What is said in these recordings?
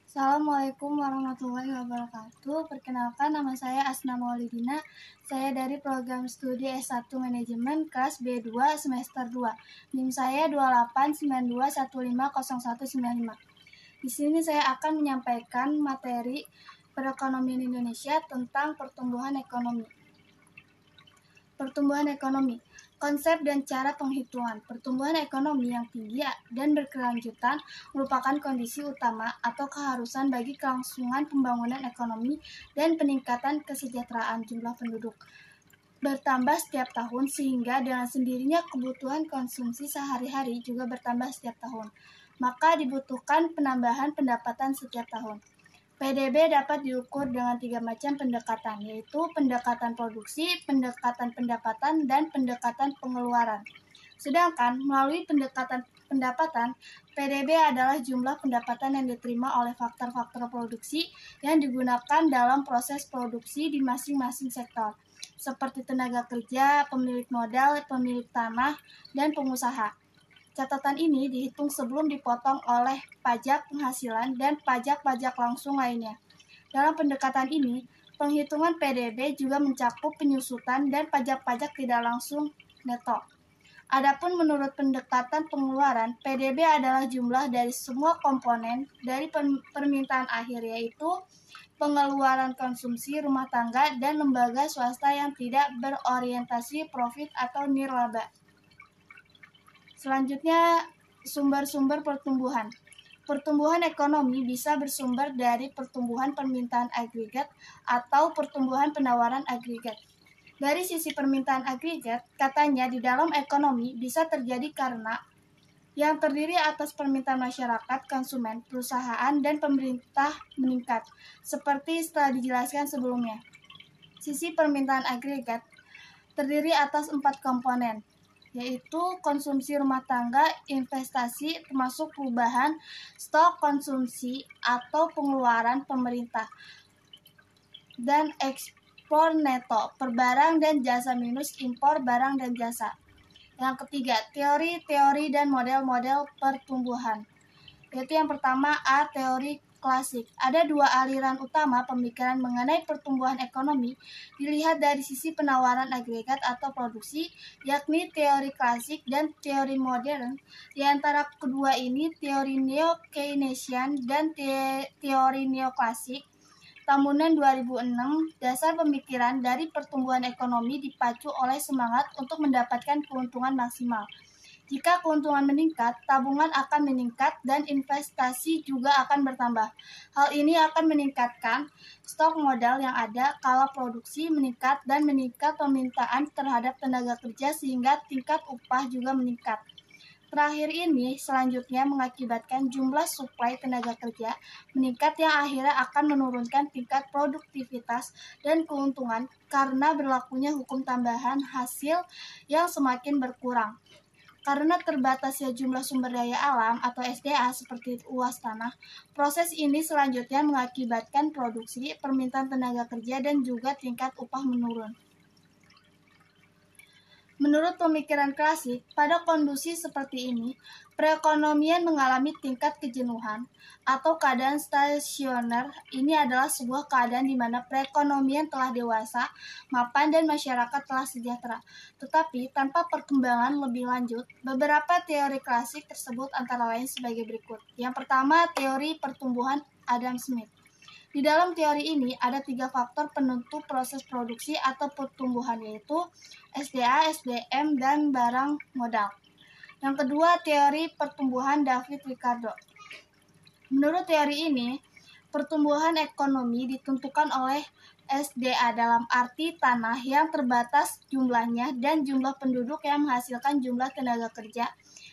Assalamualaikum warahmatullahi wabarakatuh. Perkenalkan, nama saya Asna Maulidina. Saya dari program studi S1 Manajemen kelas B2 semester 2. NIM saya 2892150195. Di sini saya akan menyampaikan materi perekonomian Indonesia tentang pertumbuhan ekonomi. Pertumbuhan ekonomi, konsep dan cara penghitungan. Pertumbuhan ekonomi yang tinggi dan berkelanjutan merupakan kondisi utama atau keharusan bagi kelangsungan pembangunan ekonomi dan peningkatan kesejahteraan jumlah penduduk bertambah setiap tahun, sehingga dengan sendirinya kebutuhan konsumsi sehari-hari juga bertambah setiap tahun. Maka dibutuhkan penambahan pendapatan setiap tahun. PDB dapat diukur dengan 3 macam pendekatan, yaitu pendekatan produksi, pendekatan pendapatan, dan pendekatan pengeluaran. Sedangkan melalui pendekatan pendapatan, PDB adalah jumlah pendapatan yang diterima oleh faktor-faktor produksi yang digunakan dalam proses produksi di masing-masing sektor, seperti tenaga kerja, pemilik modal, pemilik tanah, dan pengusaha. Catatan ini dihitung sebelum dipotong oleh pajak penghasilan dan pajak-pajak langsung lainnya. Dalam pendekatan ini, penghitungan PDB juga mencakup penyusutan dan pajak-pajak tidak langsung neto. Adapun menurut pendekatan pengeluaran, PDB adalah jumlah dari semua komponen dari permintaan akhir, yaitu pengeluaran konsumsi rumah tangga dan lembaga swasta yang tidak berorientasi profit atau nirlaba. Selanjutnya, sumber-sumber pertumbuhan. Pertumbuhan ekonomi bisa bersumber dari pertumbuhan permintaan agregat atau pertumbuhan penawaran agregat. Dari sisi permintaan agregat, katanya di dalam ekonomi bisa terjadi karena yang terdiri atas permintaan masyarakat, konsumen, perusahaan, dan pemerintah meningkat, seperti setelah dijelaskan sebelumnya. Sisi permintaan agregat terdiri atas 4 komponen, yaitu konsumsi rumah tangga, investasi, termasuk perubahan, stok konsumsi atau pengeluaran pemerintah, dan ekspor neto per barang dan jasa minus impor barang dan jasa. Yang ketiga, teori-teori dan model-model pertumbuhan, yaitu yang pertama A. Teori klasik. Ada 2 aliran utama pemikiran mengenai pertumbuhan ekonomi dilihat dari sisi penawaran agregat atau produksi, yakni teori klasik dan teori modern. Di antara kedua ini, teori neo-Keynesian dan teori neoklasik. Tahunan 2006, dasar pemikiran dari pertumbuhan ekonomi dipacu oleh semangat untuk mendapatkan keuntungan maksimal. Jika keuntungan meningkat, tabungan akan meningkat dan investasi juga akan bertambah. Hal ini akan meningkatkan stok modal yang ada kala produksi meningkat dan meningkat permintaan terhadap tenaga kerja sehingga tingkat upah juga meningkat. Terakhir ini selanjutnya mengakibatkan jumlah suplai tenaga kerja meningkat yang akhirnya akan menurunkan tingkat produktivitas dan keuntungan karena berlakunya hukum tambahan hasil yang semakin berkurang. Karena terbatasnya jumlah sumber daya alam atau SDA seperti luas tanah, proses ini selanjutnya mengakibatkan produksi, permintaan tenaga kerja, dan juga tingkat upah menurun. Menurut pemikiran klasik, pada kondisi seperti ini, perekonomian mengalami tingkat kejenuhan atau keadaan stasioner. Ini adalah sebuah keadaan di mana perekonomian telah dewasa, mapan, dan masyarakat telah sejahtera. Tetapi tanpa perkembangan lebih lanjut, beberapa teori klasik tersebut antara lain sebagai berikut. Yang pertama, teori pertumbuhan Adam Smith. Di dalam teori ini ada 3 faktor penentu proses produksi atau pertumbuhan, yaitu SDA, SDM, dan barang modal. Yang kedua, teori pertumbuhan David Ricardo. Menurut teori ini, pertumbuhan ekonomi ditentukan oleh SDA dalam arti tanah yang terbatas jumlahnya dan jumlah penduduk yang menghasilkan jumlah tenaga kerja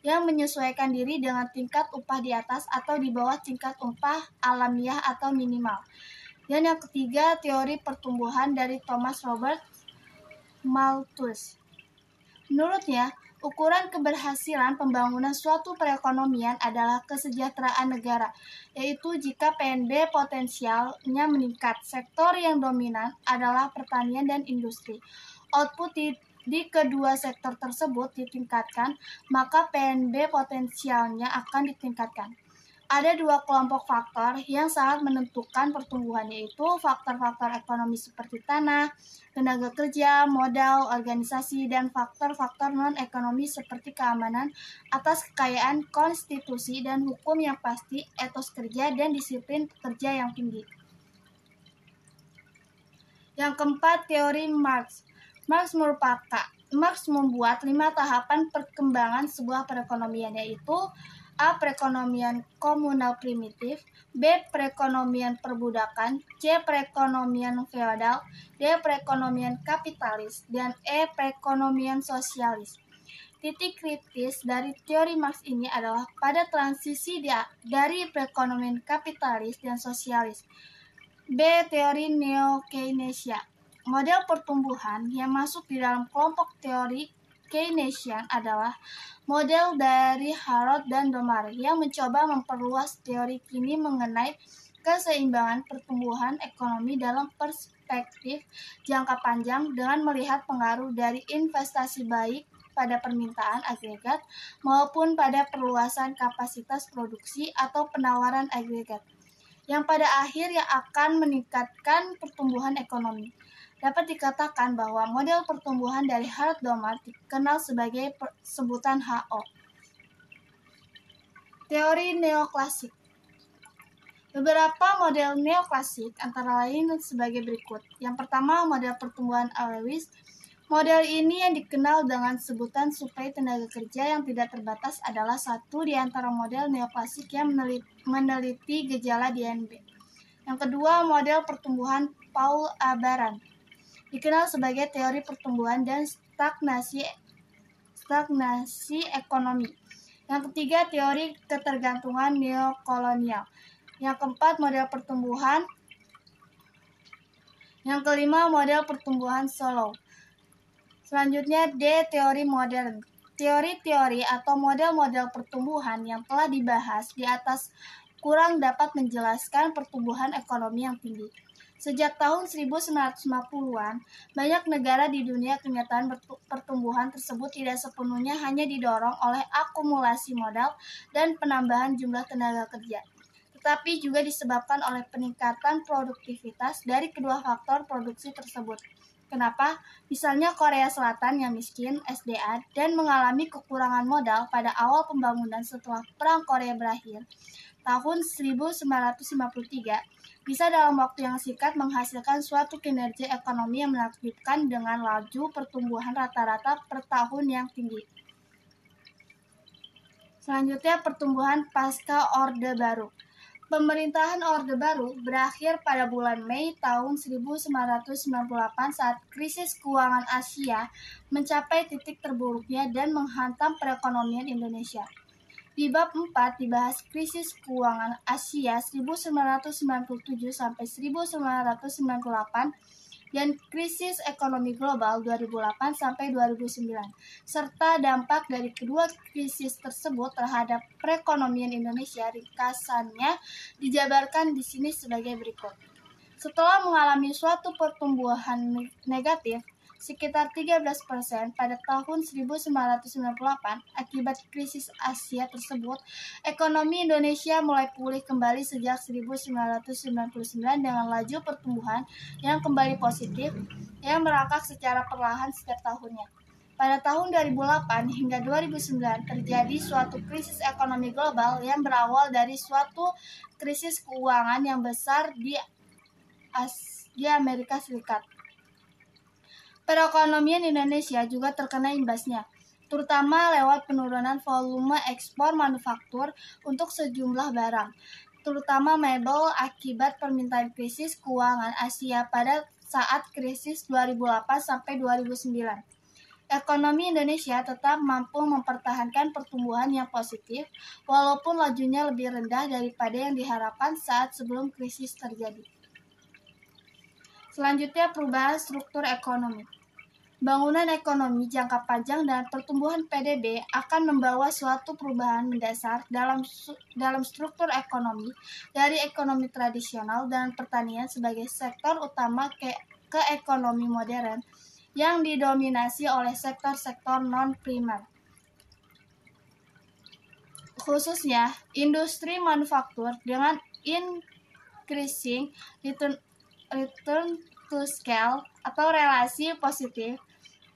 yang menyesuaikan diri dengan tingkat upah di atas atau di bawah tingkat upah alamiah atau minimal. Dan yang ketiga, teori pertumbuhan dari Thomas Robert Malthus. Menurutnya, ukuran keberhasilan pembangunan suatu perekonomian adalah kesejahteraan negara, yaitu jika PNB potensialnya meningkat. Sektor yang dominan adalah pertanian dan industri. Output di kedua sektor tersebut ditingkatkan, maka PNB potensialnya akan ditingkatkan. Ada dua kelompok faktor yang sangat menentukan pertumbuhan, yaitu faktor-faktor ekonomi seperti tanah, tenaga kerja, modal, organisasi, dan faktor-faktor non-ekonomi seperti keamanan atas kekayaan, konstitusi, dan hukum yang pasti, etos kerja, dan disiplin pekerja yang tinggi. Yang keempat, teori Marx. Marx membuat 5 tahapan perkembangan sebuah perekonomian, yaitu A. Perekonomian komunal primitif, B. Perekonomian perbudakan, C. Perekonomian feodal, D. Perekonomian kapitalis, dan E. Perekonomian sosialis. Titik kritis dari teori Marx ini adalah pada transisi dari perekonomian kapitalis dan sosialis. B. Teori Neo-Keynesian. Model pertumbuhan yang masuk di dalam kelompok teori Keynesian adalah model dari Harrod dan Domar yang mencoba memperluas teori kini mengenai keseimbangan pertumbuhan ekonomi dalam perspektif jangka panjang dengan melihat pengaruh dari investasi baik pada permintaan agregat maupun pada perluasan kapasitas produksi atau penawaran agregat, yang pada akhirnya akan meningkatkan pertumbuhan ekonomi. Dapat dikatakan bahwa model pertumbuhan dari Harrod-Domar dikenal sebagai sebutan HO. Teori neoklasik. Beberapa model neoklasik antara lain sebagai berikut. Yang pertama, model pertumbuhan Lewis. Model ini yang dikenal dengan sebutan suplai tenaga kerja yang tidak terbatas adalah satu di antara model neoklasik yang meneliti gejala DNB. Yang kedua, model pertumbuhan Paul A. Baran, dikenal sebagai teori pertumbuhan dan stagnasi ekonomi. Yang ketiga, teori ketergantungan neokolonial. Yang keempat, model pertumbuhan. Yang kelima, model pertumbuhan Solow. Selanjutnya, D. Teori modern. Teori-teori atau model-model pertumbuhan yang telah dibahas di atas kurang dapat menjelaskan pertumbuhan ekonomi yang tinggi. Sejak tahun 1950-an, banyak negara di dunia kenyataan pertumbuhan tersebut tidak sepenuhnya hanya didorong oleh akumulasi modal dan penambahan jumlah tenaga kerja, tetapi juga disebabkan oleh peningkatan produktivitas dari kedua faktor produksi tersebut. Kenapa? Misalnya Korea Selatan yang miskin SDA dan mengalami kekurangan modal pada awal pembangunan setelah Perang Korea berakhir tahun 1953, bisa dalam waktu yang singkat menghasilkan suatu kinerja ekonomi yang menakjubkan dengan laju pertumbuhan rata-rata per tahun yang tinggi. Selanjutnya, pertumbuhan pasca Orde Baru. Pemerintahan Orde Baru berakhir pada bulan Mei tahun 1998 saat krisis keuangan Asia mencapai titik terburuknya dan menghantam perekonomian Indonesia. Di bab 4 dibahas krisis keuangan Asia 1997 sampai 1998 dan krisis ekonomi global 2008 sampai 2009 serta dampak dari kedua krisis tersebut terhadap perekonomian Indonesia. Ringkasannya dijabarkan di sini sebagai berikut. Setelah mengalami suatu pertumbuhan negatif sekitar 13% pada tahun 1998 akibat krisis Asia tersebut, ekonomi Indonesia mulai pulih kembali sejak 1999 dengan laju pertumbuhan yang kembali positif yang merangkak secara perlahan setiap tahunnya. Pada tahun 2008 hingga 2009 terjadi suatu krisis ekonomi global yang berawal dari suatu krisis keuangan yang besar di Amerika Serikat. Perekonomian Indonesia juga terkena imbasnya, terutama lewat penurunan volume ekspor manufaktur untuk sejumlah barang, terutama mebel akibat permintaan krisis keuangan Asia pada saat krisis 2008 sampai 2009. Ekonomi Indonesia tetap mampu mempertahankan pertumbuhan yang positif, walaupun lajunya lebih rendah daripada yang diharapkan saat sebelum krisis terjadi. Selanjutnya, perubahan struktur ekonomi. Bangunan ekonomi jangka panjang dan pertumbuhan PDB akan membawa suatu perubahan mendasar dalam struktur ekonomi dari ekonomi tradisional dan pertanian sebagai sektor utama ke ekonomi modern yang didominasi oleh sektor-sektor non-primer. khususnya industri manufaktur dengan increasing return to scale atau relasi positif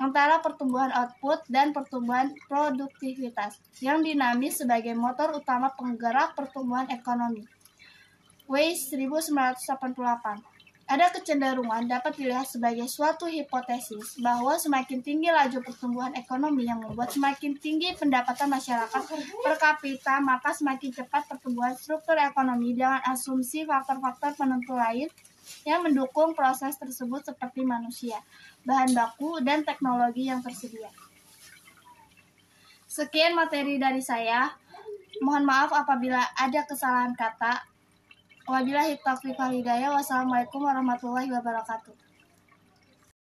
antara pertumbuhan output dan pertumbuhan produktivitas yang dinamis sebagai motor utama penggerak pertumbuhan ekonomi. Weiss 1988. Ada kecenderungan dapat dilihat sebagai suatu hipotesis bahwa semakin tinggi laju pertumbuhan ekonomi yang membuat semakin tinggi pendapatan masyarakat per kapita, maka semakin cepat pertumbuhan struktur ekonomi dengan asumsi faktor-faktor penentu lain yang mendukung proses tersebut seperti manusia, bahan baku, dan teknologi yang tersedia. Sekian materi dari saya. Mohon maaf apabila ada kesalahan kata. Wabillahi taufiq wal hidayah. Wassalamualaikum warahmatullahi wabarakatuh.